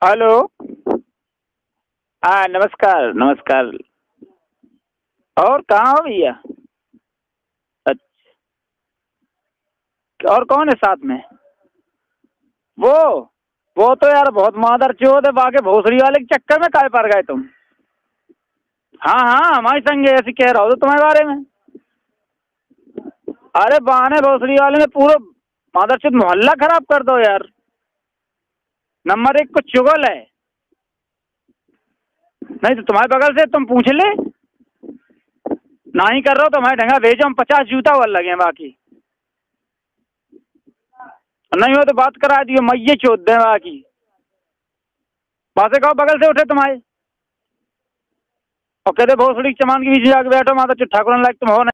Hello. हाँ, नमस्कार नमस्कार। और कहाँ हो भैया? अच्छा, और कौन है साथ में? वो वो तो यार बहुत मादर चोद है, बाके भोसड़ी वाले के चक्कर में काहे पड़ गए तुम? हाँ हाँ, हमारी संग ऐसी कह रहा हो तो तुम्हारे बारे में। अरे बहाने भोसड़ी वाले ने पूरा मादर चोद मोहल्ला खराब कर दो यार। नंबर एक को चुगल है। नहीं तो तुम्हारे बगल से तुम पूछ ले। ना ही कर रहे हो तो हमारे ढंगा भेजो, हम 50 जूता वाल लगे हैं बाकी। नहीं हो तो बात करा दियो, मैये चोद दे बाकी। वहां से कहो बगल से उठे तुम्हारे और कहते भोसड़ी के चमान के बीच में जाके बैठो, माता ठाकुर लायक तुम हो नहीं।